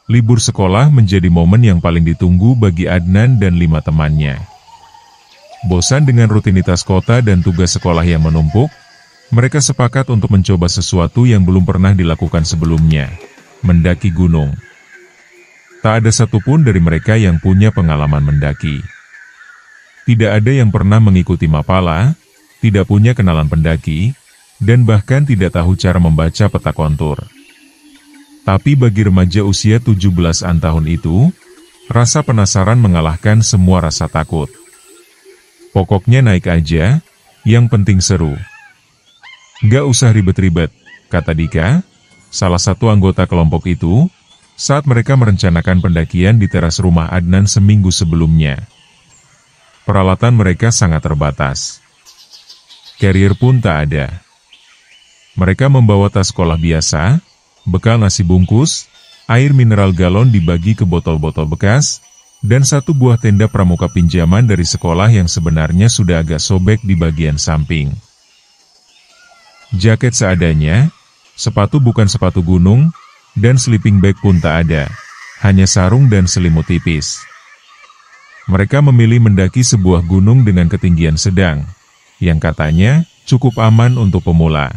Libur sekolah menjadi momen yang paling ditunggu bagi Adnan dan 5 temannya. Bosan dengan rutinitas kota dan tugas sekolah yang menumpuk, mereka sepakat untuk mencoba sesuatu yang belum pernah dilakukan sebelumnya, mendaki gunung. Tak ada satupun dari mereka yang punya pengalaman mendaki. Tidak ada yang pernah mengikuti mapala, tidak punya kenalan pendaki, dan bahkan tidak tahu cara membaca peta kontur. Tapi bagi remaja usia 17-an tahun itu, rasa penasaran mengalahkan semua rasa takut. Pokoknya naik aja, yang penting seru. Gak usah ribet-ribet, kata Dika, salah satu anggota kelompok itu, saat mereka merencanakan pendakian di teras rumah Adnan seminggu sebelumnya. Peralatan mereka sangat terbatas. Carrier pun tak ada. Mereka membawa tas sekolah biasa, bekal nasi bungkus, air mineral galon dibagi ke botol-botol bekas, dan 1 buah tenda pramuka pinjaman dari sekolah yang sebenarnya sudah agak sobek di bagian samping. Jaket seadanya, sepatu bukan sepatu gunung, dan sleeping bag pun tak ada, hanya sarung dan selimut tipis. Mereka memilih mendaki sebuah gunung dengan ketinggian sedang, yang katanya cukup aman untuk pemula.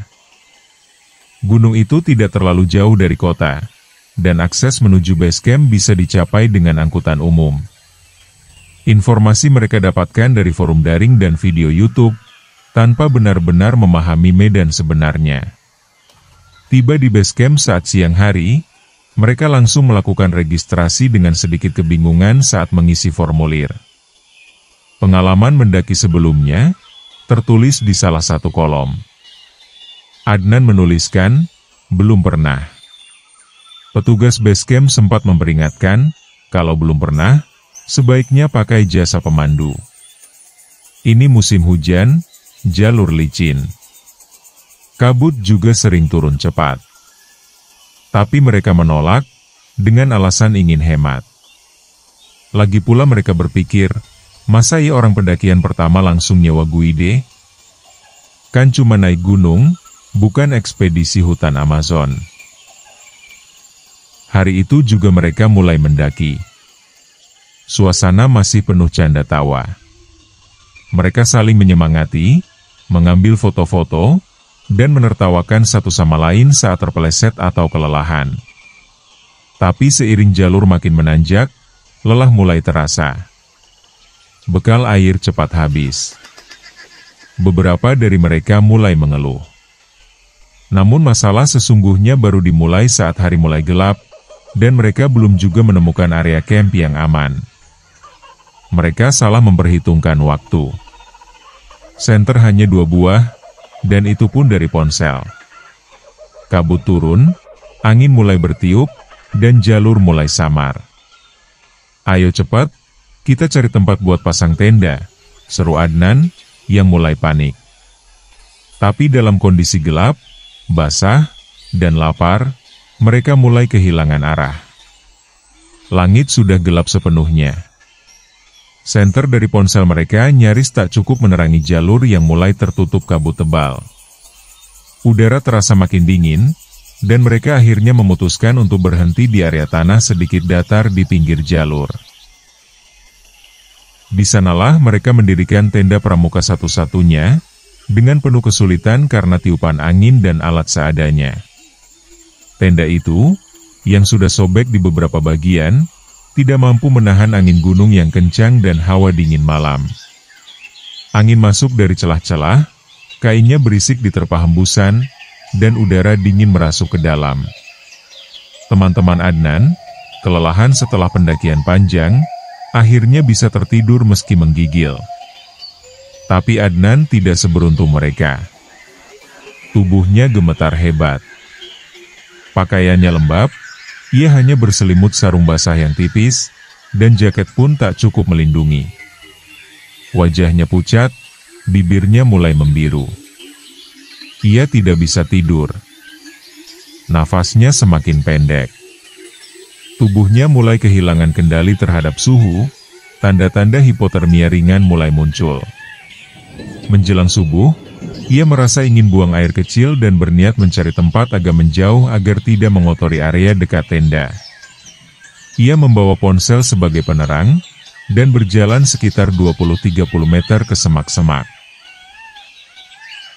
Gunung itu tidak terlalu jauh dari kota, dan akses menuju base camp bisa dicapai dengan angkutan umum. Informasi mereka dapatkan dari forum daring dan video YouTube, tanpa benar-benar memahami medan sebenarnya. Tiba di base camp saat siang hari, mereka langsung melakukan registrasi dengan sedikit kebingungan saat mengisi formulir. Pengalaman mendaki sebelumnya, tertulis di salah satu kolom. Adnan menuliskan, belum pernah. Petugas base camp sempat memperingatkan, kalau belum pernah, sebaiknya pakai jasa pemandu. Ini musim hujan, jalur licin. Kabut juga sering turun cepat. Tapi mereka menolak, dengan alasan ingin hemat. Lagi pula mereka berpikir, masa ya orang pendakian pertama langsung nyewa guide? Kan cuma naik gunung, bukan ekspedisi hutan Amazon. Hari itu juga mereka mulai mendaki. Suasana masih penuh canda tawa. Mereka saling menyemangati, mengambil foto-foto, dan menertawakan satu sama lain saat terpeleset atau kelelahan. Tapi seiring jalur makin menanjak, lelah mulai terasa. Bekal air cepat habis. Beberapa dari mereka mulai mengeluh. Namun masalah sesungguhnya baru dimulai saat hari mulai gelap, dan mereka belum juga menemukan area camp yang aman. Mereka salah memperhitungkan waktu. Senter hanya 2 buah, dan itu pun dari ponsel. Kabut turun, angin mulai bertiup, dan jalur mulai samar. Ayo cepat, kita cari tempat buat pasang tenda, seru Adnan, yang mulai panik. Tapi dalam kondisi gelap, basah, dan lapar, mereka mulai kehilangan arah. Langit sudah gelap sepenuhnya. Senter dari ponsel mereka nyaris tak cukup menerangi jalur yang mulai tertutup kabut tebal. Udara terasa makin dingin, dan mereka akhirnya memutuskan untuk berhenti di area tanah sedikit datar di pinggir jalur. Di sanalah mereka mendirikan tenda pramuka satu-satunya, dengan penuh kesulitan karena tiupan angin dan alat seadanya. Tenda itu, yang sudah sobek di beberapa bagian, tidak mampu menahan angin gunung yang kencang dan hawa dingin malam. Angin masuk dari celah-celah, kainnya berisik diterpa hembusan, dan udara dingin merasuk ke dalam. Teman-teman Adnan, kelelahan setelah pendakian panjang, akhirnya bisa tertidur meski menggigil. Tapi Adnan tidak seberuntung mereka. Tubuhnya gemetar hebat. Pakaiannya lembab, ia hanya berselimut sarung basah yang tipis, dan jaket pun tak cukup melindungi. Wajahnya pucat, bibirnya mulai membiru. Ia tidak bisa tidur. Nafasnya semakin pendek. Tubuhnya mulai kehilangan kendali terhadap suhu, tanda-tanda hipotermia ringan mulai muncul. Menjelang subuh, ia merasa ingin buang air kecil dan berniat mencari tempat agak menjauh agar tidak mengotori area dekat tenda. Ia membawa ponsel sebagai penerang, dan berjalan sekitar 20-30 meter ke semak-semak.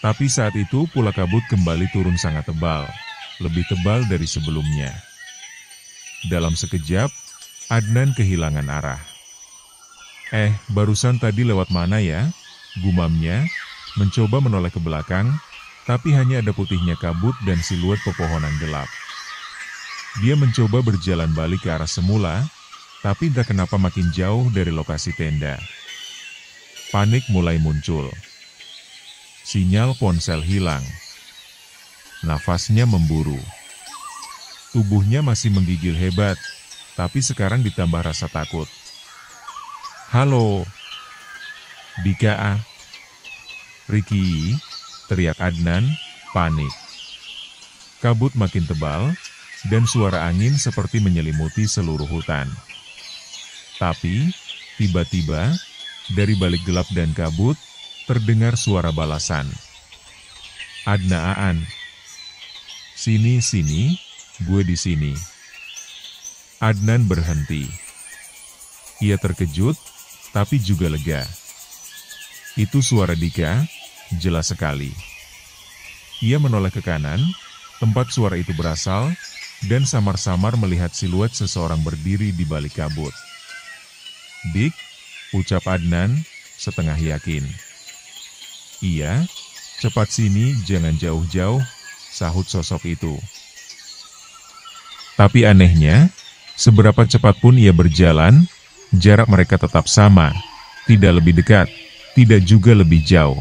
Tapi saat itu pula kabut kembali turun sangat tebal, lebih tebal dari sebelumnya. Dalam sekejap, Adnan kehilangan arah. Barusan tadi lewat mana ya? Gumamnya, mencoba menoleh ke belakang, tapi hanya ada putihnya kabut dan siluet pepohonan gelap. Dia mencoba berjalan balik ke arah semula, tapi entah kenapa makin jauh dari lokasi tenda. Panik mulai muncul. Sinyal ponsel hilang. Nafasnya memburu. Tubuhnya masih menggigil hebat, tapi sekarang ditambah rasa takut. "Halo, Dika, Ricky," teriak Adnan, panik. Kabut makin tebal, dan suara angin seperti menyelimuti seluruh hutan. Tapi, tiba-tiba, dari balik gelap dan kabut, terdengar suara balasan. "Adnaan, sini, gue di sini." Adnan berhenti. Ia terkejut, tapi juga lega. Itu suara Dika, jelas sekali. Ia menoleh ke kanan, tempat suara itu berasal, dan samar-samar melihat siluet seseorang berdiri di balik kabut. "Dik," ucap Adnan, setengah yakin. "Iya, cepat sini, jangan jauh-jauh," sahut sosok itu. Tapi anehnya, seberapa cepat pun ia berjalan, jarak mereka tetap sama, tidak lebih dekat, tidak juga lebih jauh.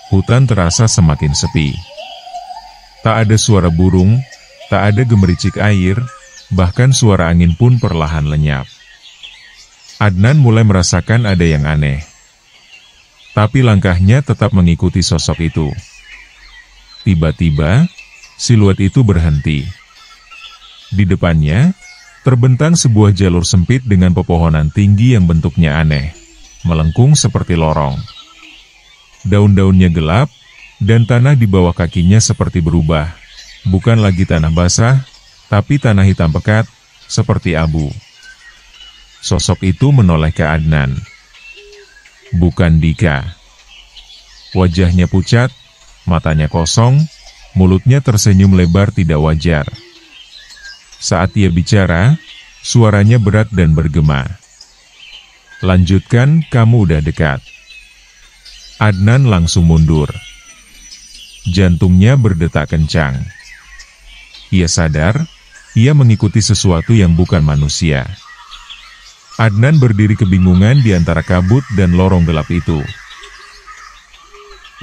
Hutan terasa semakin sepi. Tak ada suara burung, tak ada gemericik air, bahkan suara angin pun perlahan lenyap. Adnan mulai merasakan ada yang aneh. Tapi langkahnya tetap mengikuti sosok itu. Tiba-tiba, siluet itu berhenti. Di depannya, terbentang sebuah jalur sempit dengan pepohonan tinggi yang bentuknya aneh, melengkung seperti lorong. Daun-daunnya gelap, dan tanah di bawah kakinya seperti berubah. Bukan lagi tanah basah, tapi tanah hitam pekat, seperti abu. Sosok itu menoleh ke Adnan. Bukan Dika. Wajahnya pucat, matanya kosong, mulutnya tersenyum lebar tidak wajar. Saat ia bicara, suaranya berat dan bergema. "Lanjutkan, kamu udah dekat." Adnan langsung mundur. Jantungnya berdetak kencang. Ia sadar, ia mengikuti sesuatu yang bukan manusia. Adnan berdiri kebingungan di antara kabut dan lorong gelap itu.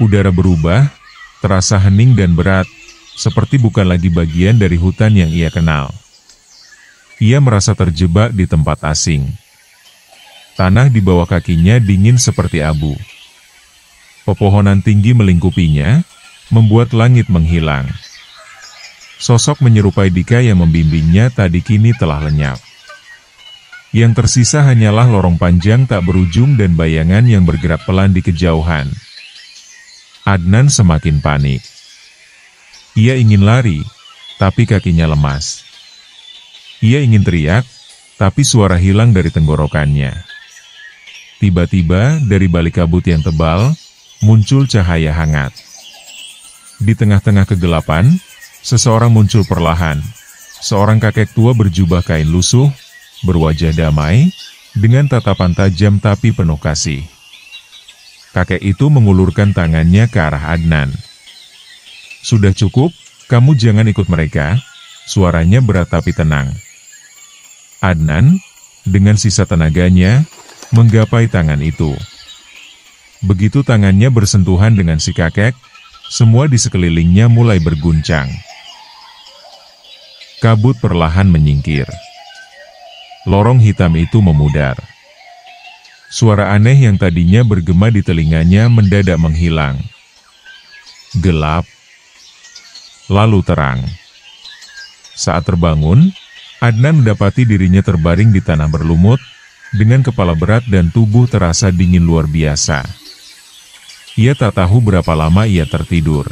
Udara berubah, terasa hening dan berat, seperti bukan lagi bagian dari hutan yang ia kenal. Ia merasa terjebak di tempat asing. Tanah di bawah kakinya dingin seperti abu. Pepohonan tinggi melingkupinya, membuat langit menghilang. Sosok menyerupai Dika yang membimbingnya tadi kini telah lenyap. Yang tersisa hanyalah lorong panjang tak berujung dan bayangan yang bergerak pelan di kejauhan. Adnan semakin panik. Ia ingin lari, tapi kakinya lemas. Ia ingin teriak, tapi suara hilang dari tenggorokannya. Tiba-tiba, dari balik kabut yang tebal, muncul cahaya hangat. Di tengah-tengah kegelapan, seseorang muncul perlahan. Seorang kakek tua berjubah kain lusuh, berwajah damai, dengan tatapan tajam tapi penuh kasih. Kakek itu mengulurkan tangannya ke arah Adnan. "Sudah cukup, kamu jangan ikut mereka," suaranya berat tapi tenang. Adnan, dengan sisa tenaganya, menggapai tangan itu. Begitu tangannya bersentuhan dengan si kakek, semua di sekelilingnya mulai berguncang. Kabut perlahan menyingkir. Lorong hitam itu memudar. Suara aneh yang tadinya bergema di telinganya mendadak menghilang. Gelap, lalu terang. Saat terbangun, Adnan mendapati dirinya terbaring di tanah berlumut, dengan kepala berat dan tubuh terasa dingin luar biasa. Ia tak tahu berapa lama ia tertidur.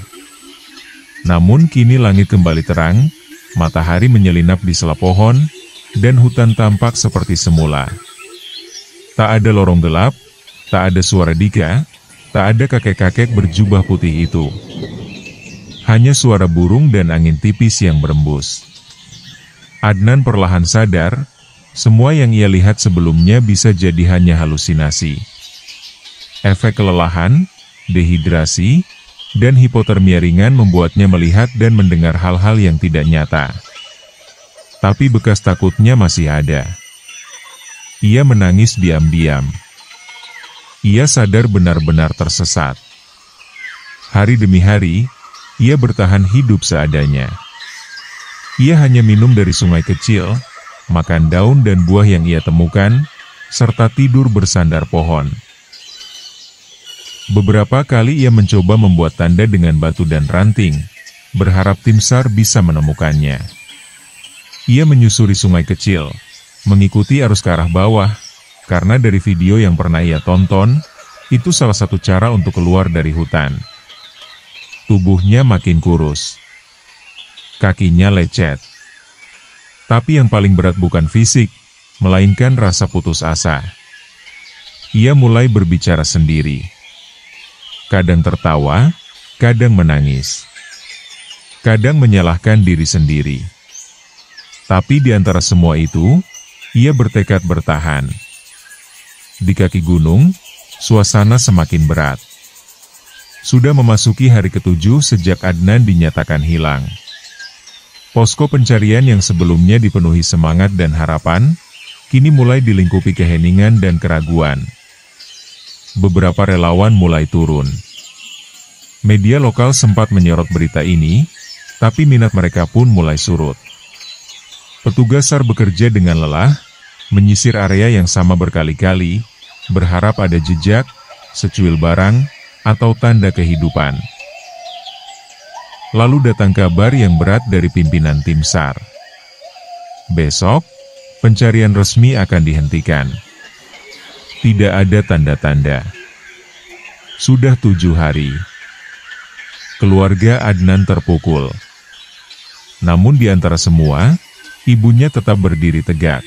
Namun kini langit kembali terang, matahari menyelinap di sela pohon, dan hutan tampak seperti semula. Tak ada lorong gelap, tak ada suara Dika, tak ada kakek-kakek berjubah putih itu. Hanya suara burung dan angin tipis yang berembus. Adnan perlahan sadar, semua yang ia lihat sebelumnya bisa jadi hanya halusinasi. Efek kelelahan, dehidrasi, dan hipotermia ringan membuatnya melihat dan mendengar hal-hal yang tidak nyata. Tapi bekas takutnya masih ada. Ia menangis diam-diam. Ia sadar benar-benar tersesat. Hari demi hari, ia bertahan hidup seadanya. Ia hanya minum dari sungai kecil, makan daun dan buah yang ia temukan, serta tidur bersandar pohon. Beberapa kali ia mencoba membuat tanda dengan batu dan ranting, berharap tim SAR bisa menemukannya. Ia menyusuri sungai kecil, mengikuti arus ke arah bawah, karena dari video yang pernah ia tonton, itu salah satu cara untuk keluar dari hutan. Tubuhnya makin kurus. Kakinya lecet. Tapi yang paling berat bukan fisik, melainkan rasa putus asa. Ia mulai berbicara sendiri. Kadang tertawa, kadang menangis. Kadang menyalahkan diri sendiri. Tapi di antara semua itu, ia bertekad bertahan. Di kaki gunung, suasana semakin berat. Sudah memasuki hari ke-7 sejak Adnan dinyatakan hilang. Posko pencarian yang sebelumnya dipenuhi semangat dan harapan, kini mulai dilingkupi keheningan dan keraguan. Beberapa relawan mulai turun. Media lokal sempat menyorot berita ini, tapi minat mereka pun mulai surut. Petugas SAR bekerja dengan lelah, menyisir area yang sama berkali-kali, berharap ada jejak, secuil barang, atau tanda kehidupan. Lalu datang kabar yang berat dari pimpinan tim SAR. Besok, pencarian resmi akan dihentikan. Tidak ada tanda-tanda. Sudah 7 hari. Keluarga Adnan terpukul. Namun di antara semua, ibunya tetap berdiri tegak.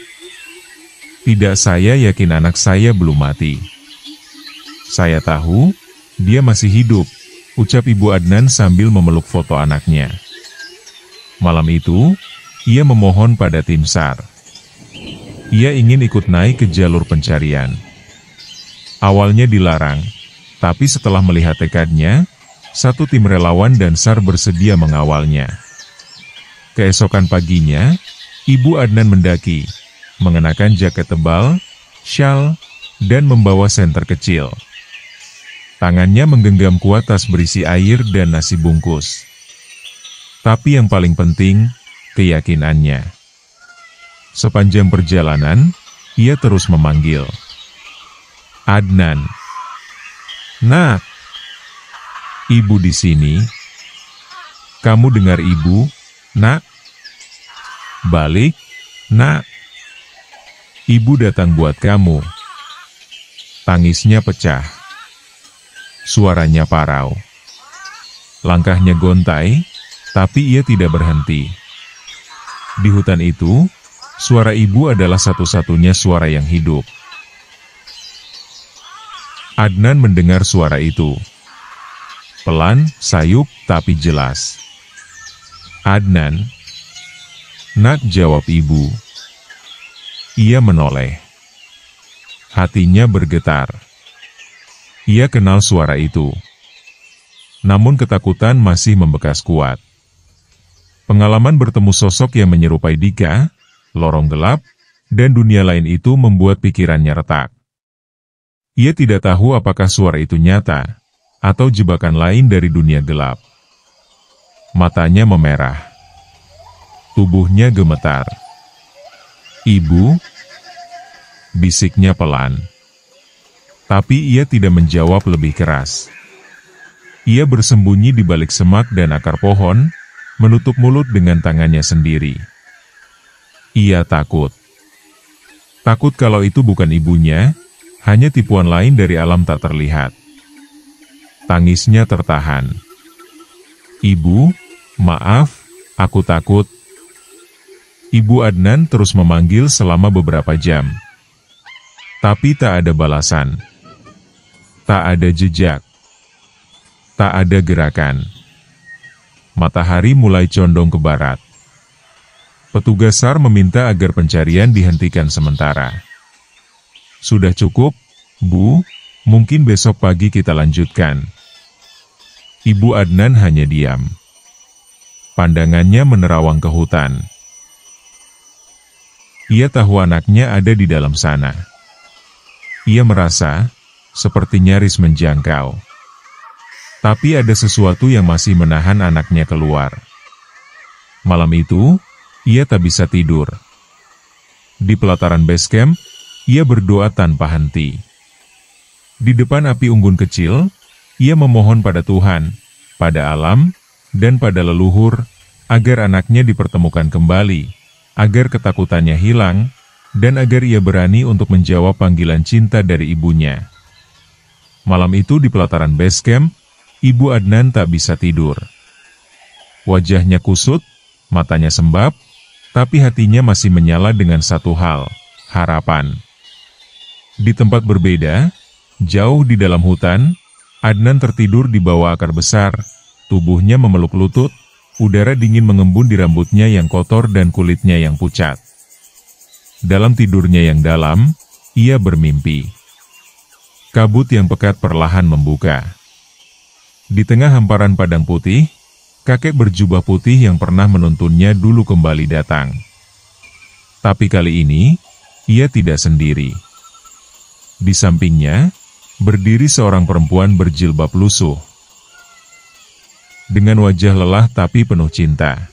Tidak, saya yakin anak saya belum mati. Saya tahu, dia masih hidup, ucap ibu Adnan sambil memeluk foto anaknya. Malam itu, ia memohon pada tim SAR. Ia ingin ikut naik ke jalur pencarian. Awalnya dilarang, tapi setelah melihat tekadnya, satu tim relawan dan SAR bersedia mengawalnya. Keesokan paginya, ibu Adnan mendaki, mengenakan jaket tebal, syal, dan membawa senter kecil. Tangannya menggenggam kuat tas berisi air dan nasi bungkus. Tapi yang paling penting, keyakinannya. Sepanjang perjalanan, ia terus memanggil. Adnan. Nak. Ibu di sini. Kamu dengar ibu, nak? Balik, nak. Ibu datang buat kamu. Tangisnya pecah. Suaranya parau. Langkahnya gontai, tapi ia tidak berhenti. Di hutan itu, suara ibu adalah satu-satunya suara yang hidup. Adnan mendengar suara itu. Pelan, sayup, tapi jelas. Adnan. Nak, jawab ibu. Ia menoleh. Hatinya bergetar. Ia kenal suara itu. Namun ketakutan masih membekas kuat. Pengalaman bertemu sosok yang menyerupai Dika, lorong gelap, dan dunia lain itu membuat pikirannya retak. Ia tidak tahu apakah suara itu nyata, atau jebakan lain dari dunia gelap. Matanya memerah. Tubuhnya gemetar. Ibu, bisiknya pelan. Tapi ia tidak menjawab lebih keras. Ia bersembunyi di balik semak dan akar pohon, menutup mulut dengan tangannya sendiri. Ia takut. Takut kalau itu bukan ibunya, hanya tipuan lain dari alam tak terlihat. Tangisnya tertahan. Ibu, maaf, aku takut. Ibu Adnan terus memanggil selama beberapa jam. Tapi tak ada balasan. Tak ada jejak. Tak ada gerakan. Matahari mulai condong ke barat. Petugas SAR meminta agar pencarian dihentikan sementara. Sudah cukup, Bu, mungkin besok pagi kita lanjutkan. Ibu Adnan hanya diam. Pandangannya menerawang ke hutan. Ia tahu anaknya ada di dalam sana. Ia merasa seperti nyaris menjangkau. Tapi ada sesuatu yang masih menahan anaknya keluar. Malam itu, ia tak bisa tidur. Di pelataran base camp, ia berdoa tanpa henti. Di depan api unggun kecil, ia memohon pada Tuhan, pada alam, dan pada leluhur, agar anaknya dipertemukan kembali, agar ketakutannya hilang, dan agar ia berani untuk menjawab panggilan cinta dari ibunya. Malam itu di pelataran base camp, Ibu Adnan tak bisa tidur. Wajahnya kusut, matanya sembab, tapi hatinya masih menyala dengan satu hal, harapan. Di tempat berbeda, jauh di dalam hutan, Adnan tertidur di bawah akar besar, tubuhnya memeluk lutut, udara dingin mengembun di rambutnya yang kotor dan kulitnya yang pucat. Dalam tidurnya yang dalam, ia bermimpi. Kabut yang pekat perlahan membuka. Di tengah hamparan padang putih, kakek berjubah putih yang pernah menuntunnya dulu kembali datang. Tapi kali ini, ia tidak sendiri. Di sampingnya, berdiri seorang perempuan berjilbab lusuh. Dengan wajah lelah tapi penuh cinta.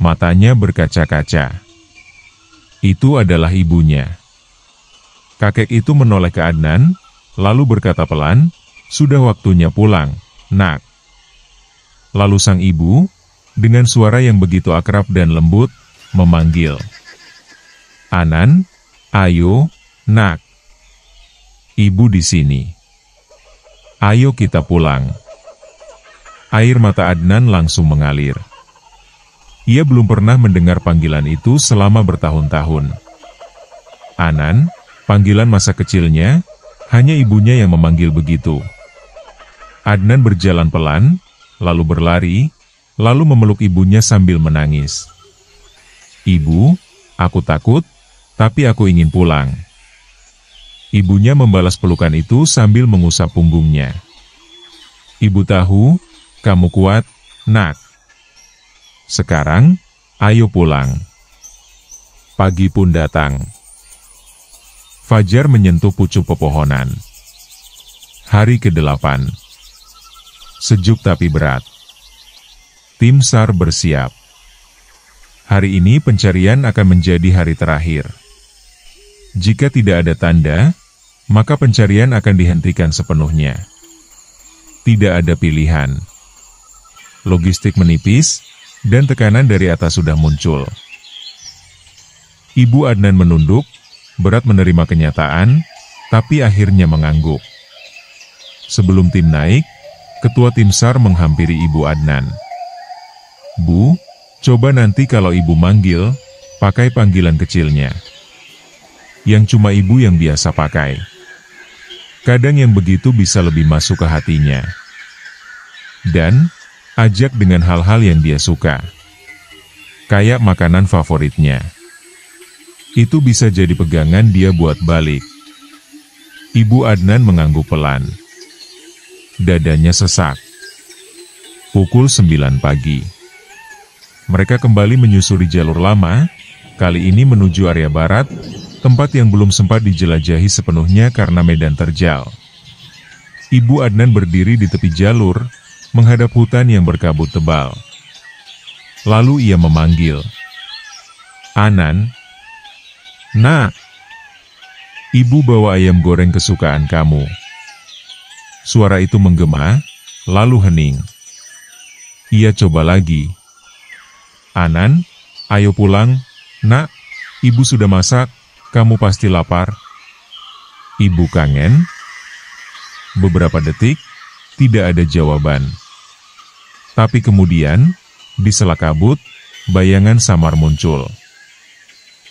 Matanya berkaca-kaca. Itu adalah ibunya. Kakek itu menoleh ke Adnan, lalu berkata pelan, "Sudah waktunya pulang, Nak." Lalu sang ibu, dengan suara yang begitu akrab dan lembut, memanggil, "Anan, ayo, Nak. Ibu di sini. Ayo kita pulang." Air mata Adnan langsung mengalir. Ia belum pernah mendengar panggilan itu selama bertahun-tahun. Anan, panggilan masa kecilnya, hanya ibunya yang memanggil begitu. Adnan berjalan pelan, lalu berlari, lalu memeluk ibunya sambil menangis. "Ibu, aku takut, tapi aku ingin pulang." Ibunya membalas pelukan itu sambil mengusap punggungnya. "Ibu tahu, kamu kuat, Nak. Sekarang, ayo pulang." Pagi pun datang. Fajar menyentuh pucuk pepohonan. Hari ke-8. Sejuk tapi berat. Tim SAR bersiap. Hari ini pencarian akan menjadi hari terakhir. Jika tidak ada tanda, maka pencarian akan dihentikan sepenuhnya. Tidak ada pilihan. Logistik menipis, dan tekanan dari atas sudah muncul. Ibu Adnan menunduk, berat menerima kenyataan, tapi akhirnya mengangguk. Sebelum tim naik, ketua tim SAR menghampiri Ibu Adnan. "Bu, coba nanti kalau ibu manggil, pakai panggilan kecilnya. Yang cuma ibu yang biasa pakai. Kadang yang begitu bisa lebih masuk ke hatinya. Dan ajak dengan hal-hal yang dia suka. Kayak makanan favoritnya. Itu bisa jadi pegangan dia buat balik." Ibu Adnan mengangguk pelan. Dadanya sesak. Pukul 9 pagi. Mereka kembali menyusuri jalur lama, kali ini menuju area barat, tempat yang belum sempat dijelajahi sepenuhnya karena medan terjal. Ibu Adnan berdiri di tepi jalur, menghadap hutan yang berkabut tebal. Lalu ia memanggil, "Anan, Nak, ibu bawa ayam goreng kesukaan kamu." Suara itu menggema, lalu hening. Ia coba lagi. "Anan, ayo pulang, Nak, ibu sudah masak, kamu pasti lapar." Ibu kangen? Beberapa detik, tidak ada jawaban. Tapi kemudian, di sela kabut, bayangan samar muncul.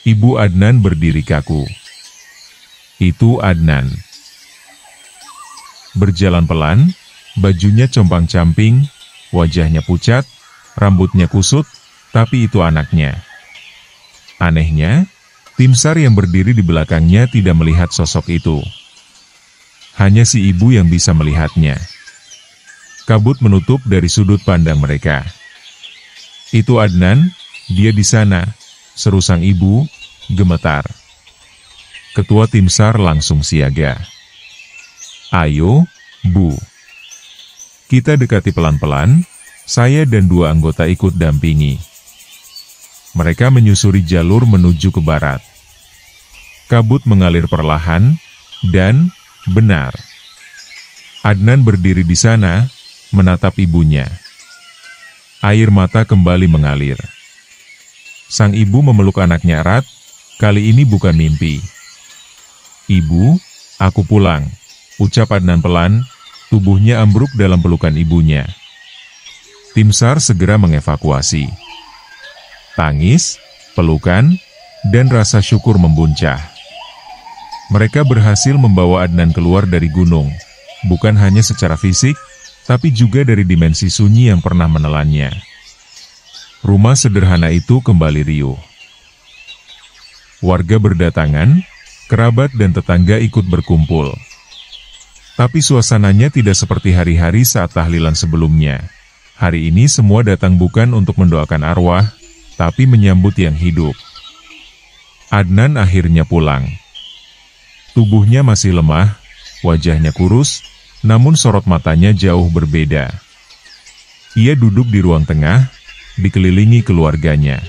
Ibu Adnan berdiri kaku. Itu Adnan. Berjalan pelan, bajunya compang-camping, wajahnya pucat, rambutnya kusut, tapi itu anaknya. Anehnya, tim SAR yang berdiri di belakangnya tidak melihat sosok itu. Hanya si ibu yang bisa melihatnya. Kabut menutup dari sudut pandang mereka. Itu Adnan, dia di sana, seru sang ibu, gemetar. Ketua tim SAR langsung siaga. Ayo, Bu. Kita dekati pelan-pelan, saya dan 2 anggota ikut dampingi. Mereka menyusuri jalur menuju ke barat. Kabut mengalir perlahan, dan, benar. Adnan berdiri di sana, menatap ibunya. Air mata kembali mengalir. Sang ibu memeluk anaknya erat, kali ini bukan mimpi. Ibu, aku pulang. Ucap Adnan pelan, tubuhnya ambruk dalam pelukan ibunya. Tim SAR segera mengevakuasi. Tangis, pelukan, dan rasa syukur membuncah. Mereka berhasil membawa Adnan keluar dari gunung, bukan hanya secara fisik, tapi juga dari dimensi sunyi yang pernah menelannya. Rumah sederhana itu kembali riuh. Warga berdatangan, kerabat dan tetangga ikut berkumpul. Tapi suasananya tidak seperti hari-hari saat tahlilan sebelumnya. Hari ini semua datang bukan untuk mendoakan arwah, tapi menyambut yang hidup. Adnan akhirnya pulang. Tubuhnya masih lemah, wajahnya kurus, namun sorot matanya jauh berbeda. Ia duduk di ruang tengah, dikelilingi keluarganya.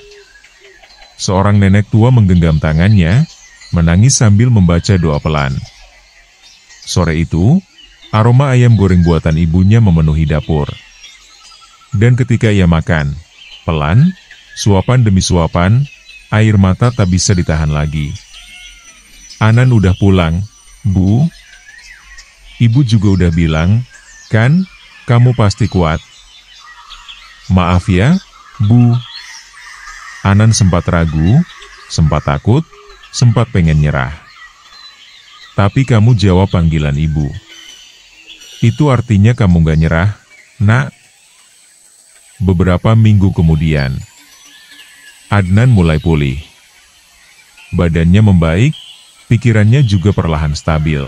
Seorang nenek tua menggenggam tangannya, menangis sambil membaca doa pelan. Sore itu, aroma ayam goreng buatan ibunya memenuhi dapur. Dan ketika ia makan, pelan, suapan demi suapan, air mata tak bisa ditahan lagi. Anan udah pulang, Bu. Ibu juga udah bilang, kan, kamu pasti kuat. Maaf ya, Bu. Anan sempat ragu, sempat takut, sempat pengen nyerah. Tapi kamu jawab panggilan ibu. Itu artinya kamu gak nyerah, Nak. Beberapa minggu kemudian, Adnan mulai pulih. Badannya membaik, pikirannya juga perlahan stabil.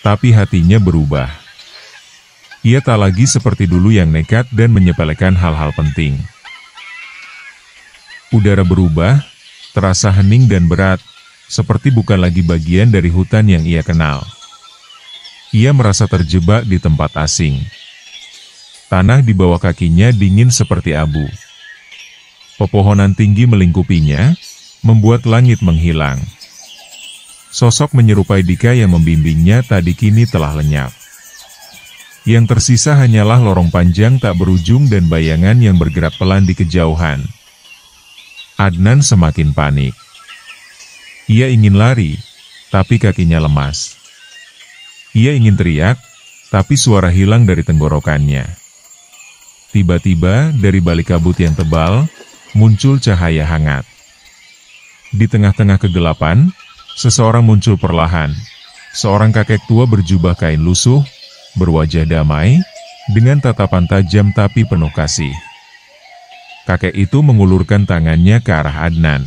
Tapi hatinya berubah. Ia tak lagi seperti dulu yang nekat dan menyepelekan hal-hal penting. Udara berubah, terasa hening dan berat, seperti bukan lagi bagian dari hutan yang ia kenal. Ia merasa terjebak di tempat asing. Tanah di bawah kakinya dingin seperti abu. Pepohonan tinggi melingkupinya, membuat langit menghilang. Sosok menyerupai Dika yang membimbingnya tadi kini telah lenyap. Yang tersisa hanyalah lorong panjang tak berujung dan bayangan yang bergerak pelan di kejauhan. Adnan semakin panik. Ia ingin lari, tapi kakinya lemas. Ia ingin teriak, tapi suara hilang dari tenggorokannya. Tiba-tiba, dari balik kabut yang tebal, muncul cahaya hangat. Di tengah-tengah kegelapan, seseorang muncul perlahan. Seorang kakek tua berjubah kain lusuh, berwajah damai, dengan tatapan tajam tapi penuh kasih. Kakek itu mengulurkan tangannya ke arah Adnan.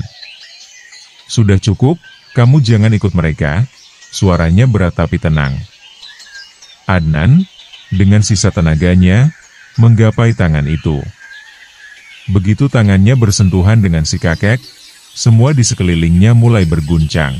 Sudah cukup, kamu jangan ikut mereka, suaranya berat tapi tenang. Adnan, dengan sisa tenaganya, menggapai tangan itu. Begitu tangannya bersentuhan dengan si kakek, semua di sekelilingnya mulai berguncang.